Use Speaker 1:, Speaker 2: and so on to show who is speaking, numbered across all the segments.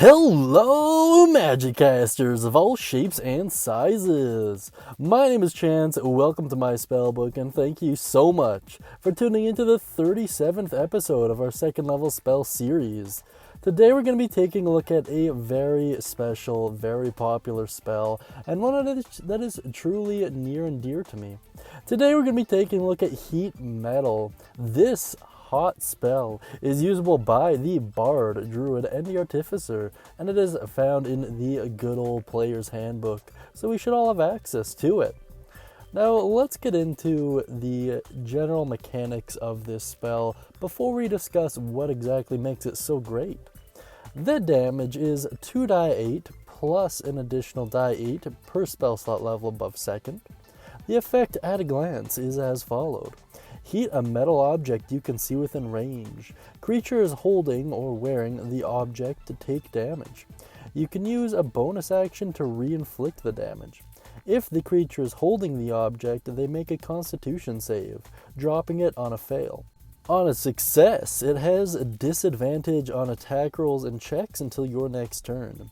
Speaker 1: Hello, Magicasters of all shapes and sizes. My name is Chance, welcome to my Spellbook, and thank you so much for tuning into the 37th episode of our second level spell series. Today we're going to be taking a look at a very special, very popular spell, and one that is truly near and dear to me. Today we're going to be taking a look at Heat Metal. This hot spell is usable by the Bard, Druid, and the Artificer, and it is found in the good old Player's Handbook, so we should all have access to it. Now let's get into the general mechanics of this spell before we discuss what exactly makes it so great. The damage is 2 die 8 plus an additional die 8 per spell slot level above second. The effect at a glance is as followed. Heat a metal object you can see within range. Creatures holding or wearing the object to take damage. You can use a bonus action to re-inflict the damage. If the creature is holding the object, they make a Constitution save, dropping it on a fail. On a success, it has a disadvantage on attack rolls and checks until your next turn.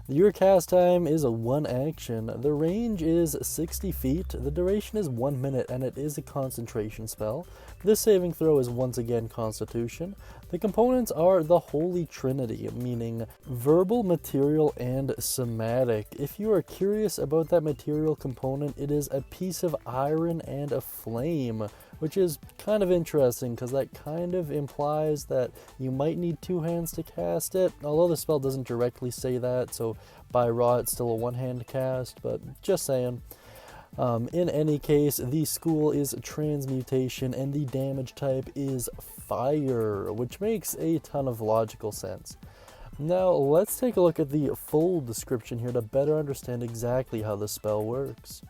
Speaker 1: Your cast time is a 1 action, the range is 60 feet, the duration is 1 minute, and it is a concentration spell. This saving throw is once again Constitution. The components are the Holy Trinity, meaning verbal, material, and somatic. If you are curious about that material component, it is a piece of iron and a flame, which is kind of interesting because that kind of implies that you might need 2 hands to cast it, although the spell doesn't directly say that, so by raw it's still a 1-hand cast, but just saying. In any case, the school is Transmutation and the damage type is fire, which makes a ton of logical sense. Now let's take a look at the full description here to better understand exactly how the spell works.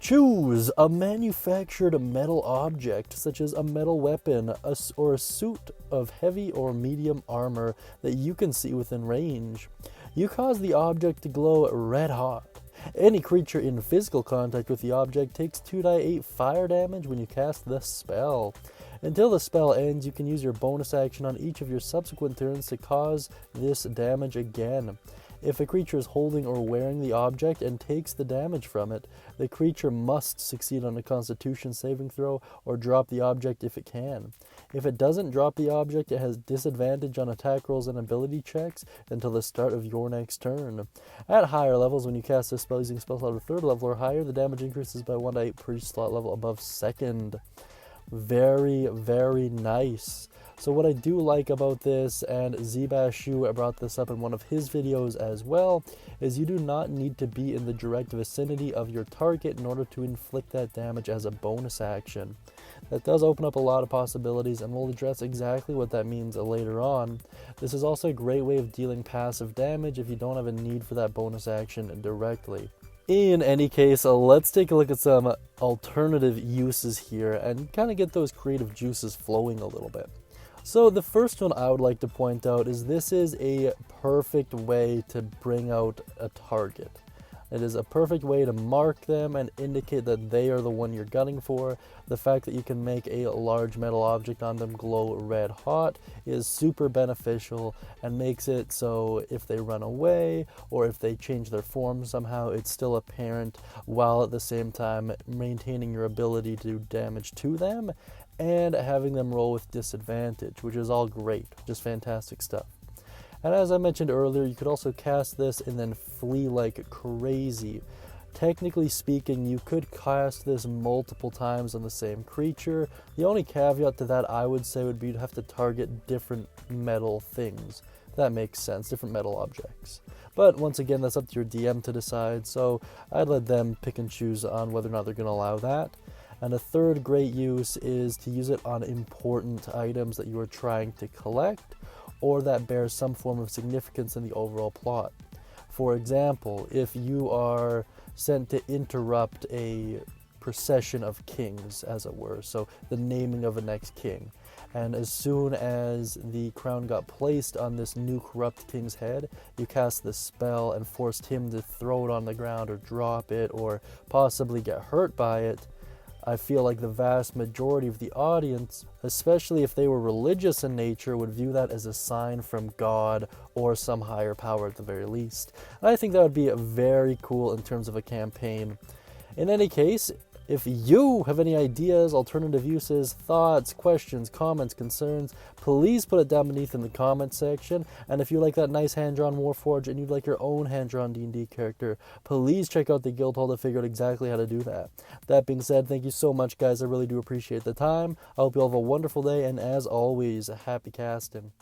Speaker 1: Choose a manufactured metal object, such as a metal weapon or a suit of heavy or medium armor that you can see within range. You cause the object to glow red hot. Any creature in physical contact with the object takes 2 die 8 fire damage when you cast the spell. Until the spell ends, you can use your bonus action on each of your subsequent turns to cause this damage again. If a creature is holding or wearing the object and takes the damage from it, the creature must succeed on a Constitution saving throw or drop the object if it can. If it doesn't drop the object, it has disadvantage on attack rolls and ability checks until the start of your next turn. At higher levels, when you cast this spell using spell slot of 3rd level or higher, the damage increases by 1 die 8 per slot level above 2nd. Very, very nice. So what I do like about this, and Zbashu brought this up in one of his videos as well, is you do not need to be in the direct vicinity of your target in order to inflict that damage as a bonus action. That does open up a lot of possibilities, and we'll address exactly what that means later on. This is also a great way of dealing passive damage if you don't have a need for that bonus action directly. In any case, let's take a look at some alternative uses here and kind of get those creative juices flowing a little bit. So the first one I would like to point out is this is a perfect way to bring out a target. It is a perfect way to mark them and indicate that they are the one you're gunning for. The fact that you can make a large metal object on them glow red hot is super beneficial and makes it so if they run away or if they change their form somehow, it's still apparent while at the same time maintaining your ability to do damage to them and having them roll with disadvantage, which is all great, just fantastic stuff. And as I mentioned earlier, you could also cast this and then flee like crazy. Technically speaking, you could cast this multiple times on the same creature. The only caveat to that I would say would be to have to target different metal things. That makes sense, different metal objects. But once again, that's up to your DM to decide, so I'd let them pick and choose on whether or not they're going to allow that. And a third great use is to use it on important items that you are trying to collect or that bears some form of significance in the overall plot. For example, if you are sent to interrupt a procession of kings, as it were, so the naming of a next king, and as soon as the crown got placed on this new corrupt king's head, you cast the spell and forced him to throw it on the ground or drop it or possibly get hurt by it, I feel like the vast majority of the audience, especially if they were religious in nature, would view that as a sign from God or some higher power at the very least. And I think that would be very cool in terms of a campaign. In any case, if you have any ideas, alternative uses, thoughts, questions, comments, concerns, please put it down beneath in the comments section. And if you like that nice hand-drawn Warforged and you'd like your own hand-drawn D&D character, please check out the guild hall to figure out exactly how to do that. That being said, thank you so much, guys. I really do appreciate the time. I hope you all have a wonderful day, and as always, happy casting.